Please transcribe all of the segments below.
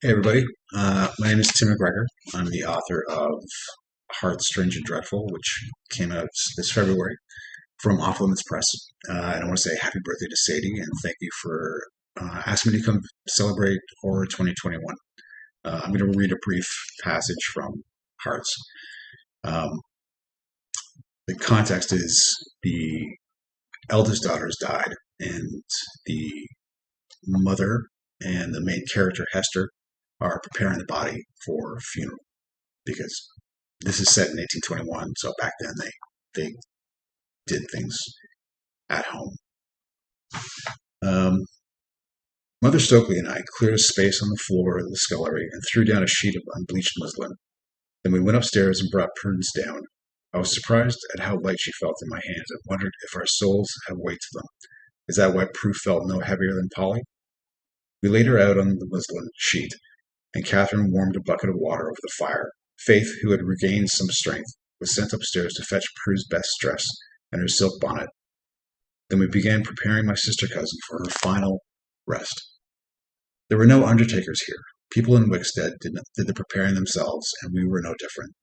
Hey everybody, my name is Tim McGregor. I'm the author of Heart, Strange and Dreadful, which came out this February from Off Limits Press. And I want to say happy birthday to Sadie and thank you for asking me to come celebrate Horror 2021. I'm going to read a brief passage from Hearts. Um, the context is the eldest daughter has died, and the mother and the main character, Hester, are preparing the body for funeral because this is set in 1821. So back then they did things at home. Um, Mother Stokely and I cleared a space on the floor of the scullery and threw down a sheet of unbleached muslin. Then we went upstairs and brought Prudence down. I was surprised at how light she felt in my hands and wondered if our souls had weight to them. Is that why Prue felt no heavier than Polly? We laid her out on the muslin sheet, and Catherine warmed a bucket of water over the fire. Faith, who had regained some strength, was sent upstairs to fetch Prue's best dress and her silk bonnet. Then we began preparing my sister cousin for her final rest. There were no undertakers here. People in Wickstead did the preparing themselves, and we were no different.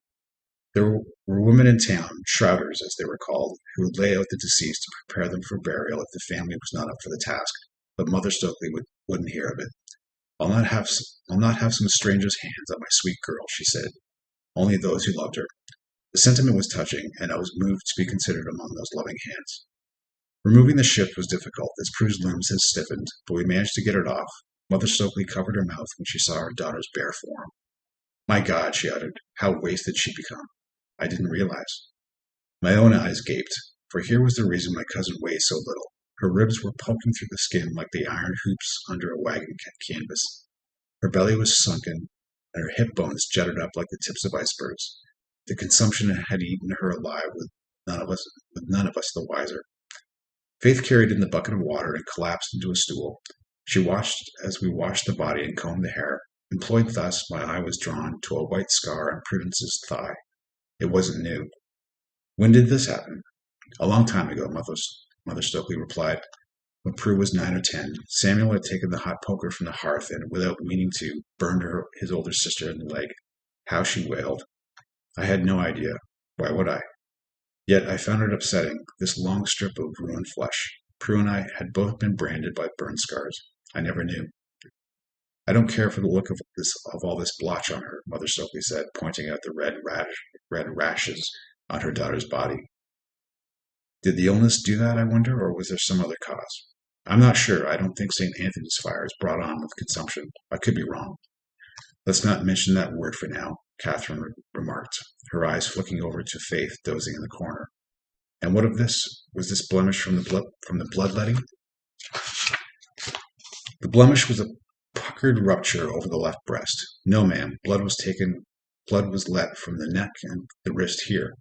There were women in town, shrouders as they were called, who would lay out the deceased to prepare them for burial if the family was not up for the task, but Mother Stokely wouldn't hear of it. I'll not have some stranger's hands on my sweet girl, she said. Only those who loved her. The sentiment was touching, and I was moved to be considered among those loving hands. Removing the shift was difficult, as Prue's limbs had stiffened, but we managed to get it off. Mother Stokely covered her mouth when she saw her daughter's bare form. My God, she uttered, how wasted she'd become. I didn't realize. My own eyes gaped, for here was the reason my cousin weighed so little. Her ribs were poking through the skin like the iron hoops under a wagon canvas. Her belly was sunken, and her hip bones jutted up like the tips of icebergs. The consumption had eaten her alive, with none of us the wiser. Faith carried in the bucket of water and collapsed into a stool. She watched as we washed the body and combed the hair. Employed thus, my eye was drawn to a white scar on Prudence's thigh. It wasn't new. When did this happen? A long time ago, Mother Stokely replied. When Prue was 9 or 10, Samuel had taken the hot poker from the hearth and, without meaning to, burned his older sister in the leg. How she wailed. I had no idea. Why would I? Yet I found it upsetting, this long strip of ruined flesh. Prue and I had both been branded by burn scars. I never knew. I don't care for the look of all this blotch on her, Mother Stokely said, pointing out the red rashes on her daughter's body. Did the illness do that, I wonder, or was there some other cause? I'm not sure. I don't think St. Anthony's fire is brought on with consumption. I could be wrong. Let's not mention that word for now, Catherine remarked, her eyes flicking over to Faith dozing in the corner. And what of this? Was this blemish from the bloodletting? The blemish was a puckered rupture over the left breast. No, ma'am. Blood was let from the neck and the wrist here.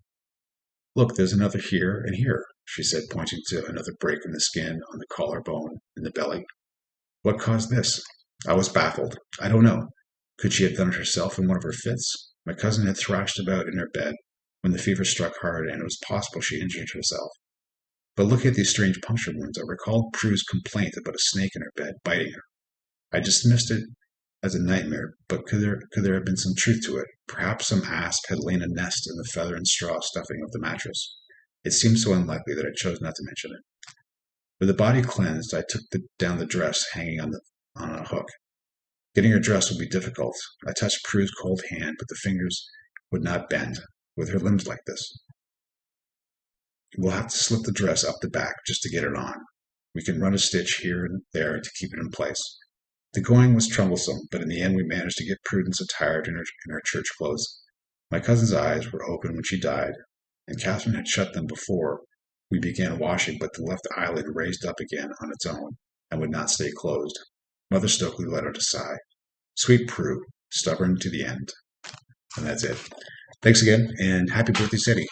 Look, there's another here and here, she said, pointing to another break in the skin on the collarbone and the belly. What caused this? I was baffled. I don't know. Could she have done it herself in one of her fits? My cousin had thrashed about in her bed when the fever struck hard, and it was possible she injured herself. But looking at these strange puncture wounds, I recalled Prue's complaint about a snake in her bed biting her. I dismissed it as a nightmare, but could there have been some truth to it? Perhaps some asp had laid a nest in the feather and straw stuffing of the mattress. It seemed so unlikely that I chose not to mention it. With the body cleansed, I took down the dress hanging on a hook. Getting her dressed would be difficult. I touched Prue's cold hand, but the fingers would not bend, with her limbs like this. We'll have to slip the dress up the back just to get it on. We can run a stitch here and there to keep it in place. The going was troublesome, but in the end we managed to get Prudence attired in her church clothes. My cousin's eyes were open when she died, and Catherine had shut them before we began washing, but the left eyelid raised up again on its own and would not stay closed. Mother Stokely let out a sigh. Sweet Prue, stubborn to the end. And that's it. Thanks again, and happy birthday, Sadie.